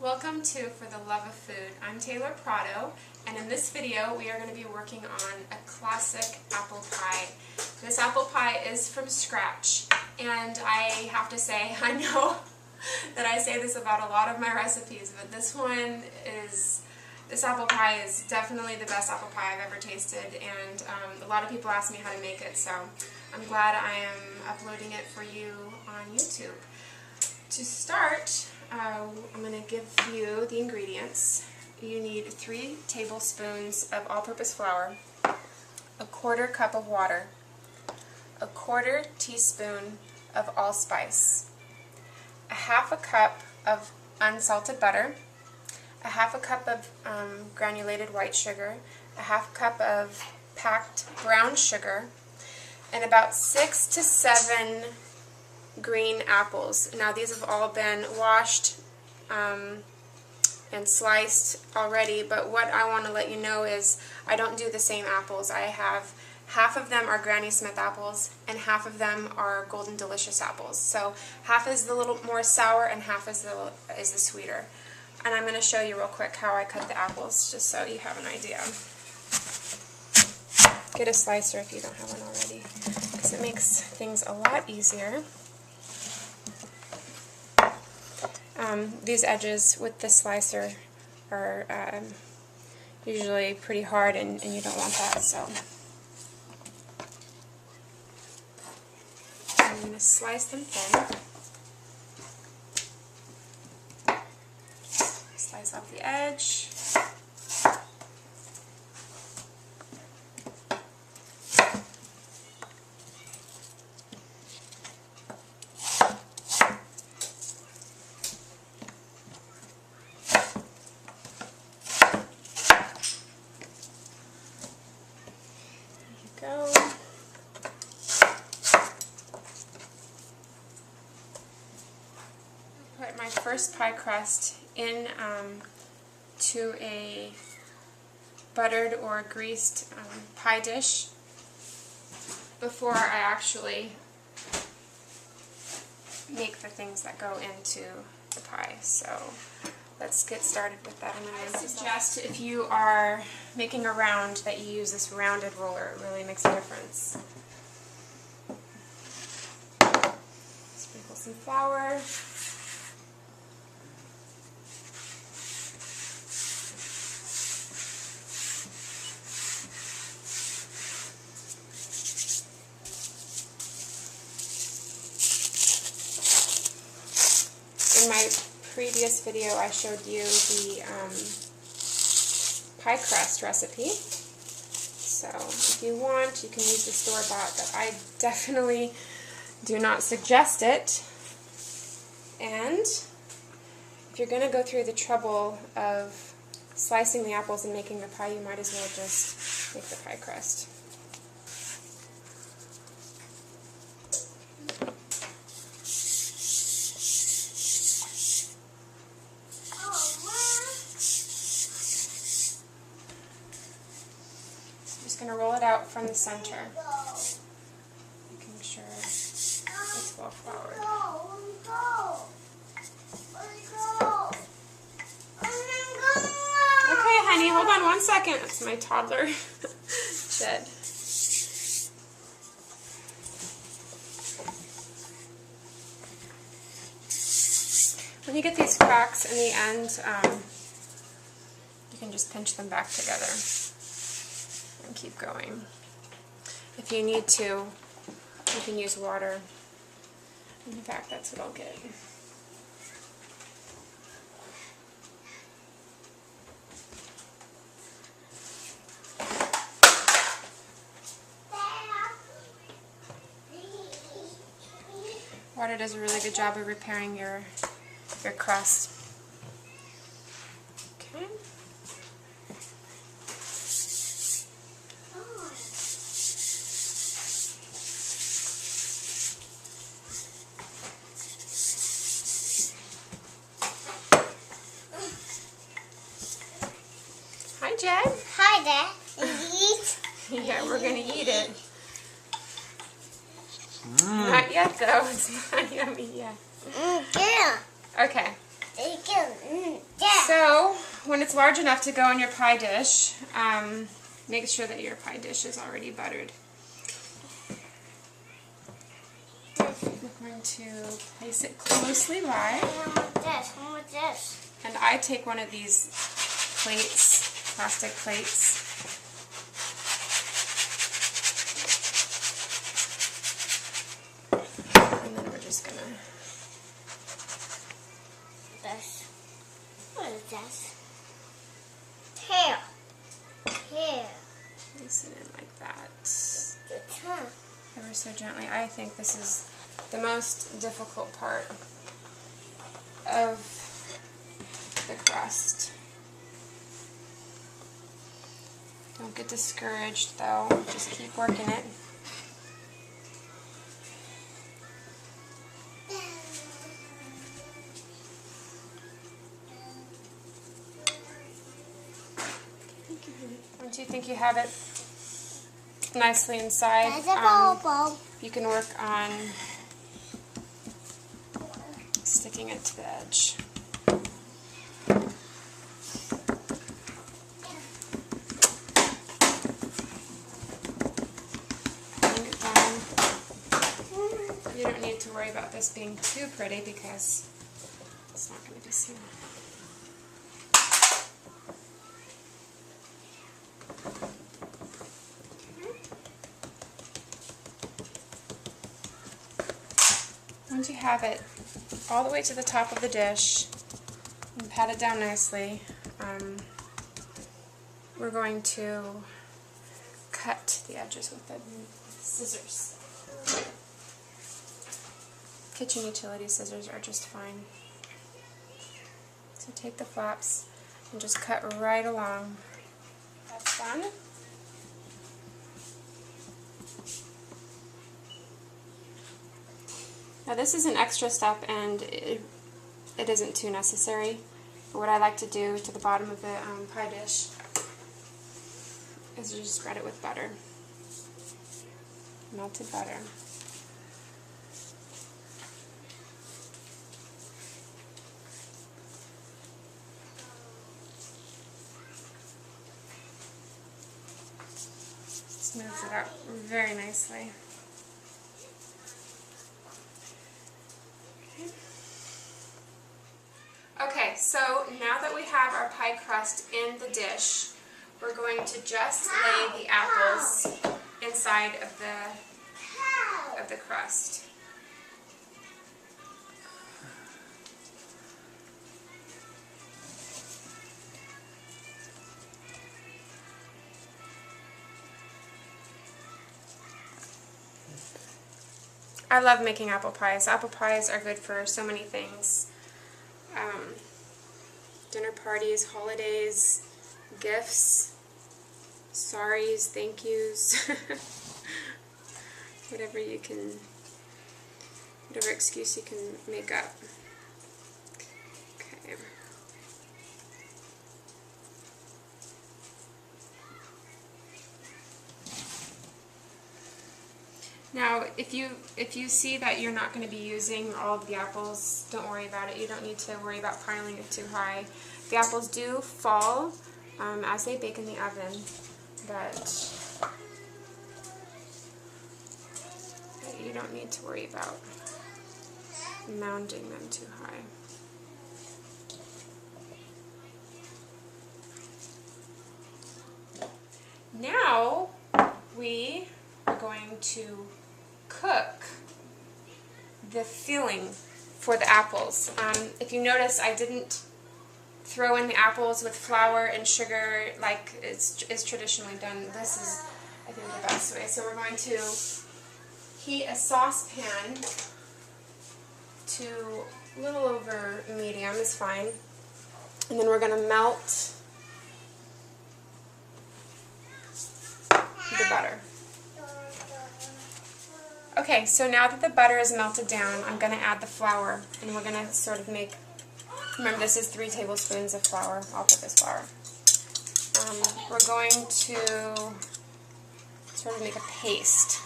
Welcome to For the Love of Food. I'm Taylor Prado, and in this video we are going to be working on a classic apple pie. This apple pie is from scratch, and I have to say, I know that I say this about a lot of my recipes, but this apple pie is definitely the best apple pie I've ever tasted, and a lot of people ask me how to make it, so I'm glad I am uploading it for you on YouTube. To start, I'm going to give you the ingredients. You need 3 tablespoons of all-purpose flour, a 1/4 cup of water, a 1/4 teaspoon of allspice, a 1/2 cup of unsalted butter, a 1/2 cup of granulated white sugar, a 1/2 cup of packed brown sugar, and about 6 to 7 green apples. Now these have all been washed and sliced already, but what I want to let you know is I don't do the same apples. I have half of them are Granny Smith apples and half of them are Golden Delicious apples. So half is the little more sour and half is the sweeter. And I'm going to show you real quick how I cut the apples just so you have an idea. Get a slicer if you don't have one already, because it makes things a lot easier. These edges with the slicer are usually pretty hard, and you don't want that, so I'm going to slice them thin. Slice off the edge. Go. Put my first pie crust in to a buttered or greased pie dish before I actually make the things that go into the pie. So let's get started with that. I suggest if you are making a round that you use this rounded roller. It really makes a difference. Sprinkle some flour. In my previous video I showed you the pie crust recipe, so if you want you can use the store-bought, but I definitely do not suggest it. And if you're going to go through the trouble of slicing the apples and making the pie, you might as well just make the pie crust. Just going to roll it out from the center, making sure it's well floured. Okay, honey, hold on 1 second. That's my toddler, Jed. When you get these cracks in the end, you can just pinch them back together and keep going. If you need to, you can use water. In fact, that's what I'll get. Water does a really good job of repairing your crust. Okay. Hi, Jed. Hi there. Eat. Yeah, we're going to eat it. Not yet, though. It's not yummy yet. Yeah. Okay. So, when it's large enough to go in your pie dish, make sure that your pie dish is already buttered. I'm going to place it closely by. One with this. And I take one of these plates, plastic plates. And then we're just going to... This. What is this? Hair. Hair. Place it in like that. The tongue. Ever so gently. I think this is the most difficult part of the crust. Don't get discouraged though, just keep working it. Once you think you have it nicely inside, you can work on sticking it to the edge. Putting it down. You don't need to worry about this being too pretty because it's not going to be seen. Once you have it all the way to the top of the dish and pat it down nicely, we're going to cut the edges with the scissors. Kitchen utility scissors are just fine. So take the flaps and just cut right along. That's done. Now this is an extra step and it isn't too necessary, but what I like to do to the bottom of the pie dish is just spread it with butter, melted butter. Smooths it out very nicely. Okay, so now that we have our pie crust in the dish, we're going to just lay the apples inside of the crust. I love making apple pies. Apple pies are good for so many things. Dinner parties, holidays, gifts, sorries, thank yous, whatever excuse you can make up. Okay. Now, if you see that you're not going to be using all of the apples, don't worry about it. You don't need to worry about piling it too high. The apples do fall as they bake in the oven, but you don't need to worry about mounding them too high. Now we are going to cook the filling for the apples. If you notice, I didn't throw in the apples with flour and sugar like is traditionally done. This is, I think, the best way. So we're going to heat a saucepan to a little over medium is fine. And then we're going to melt the butter. Okay, so now that the butter is melted down, I'm going to add the flour, and we're going to sort of make, remember this is 3 tablespoons of flour, all-purpose flour. We're going to sort of make a paste.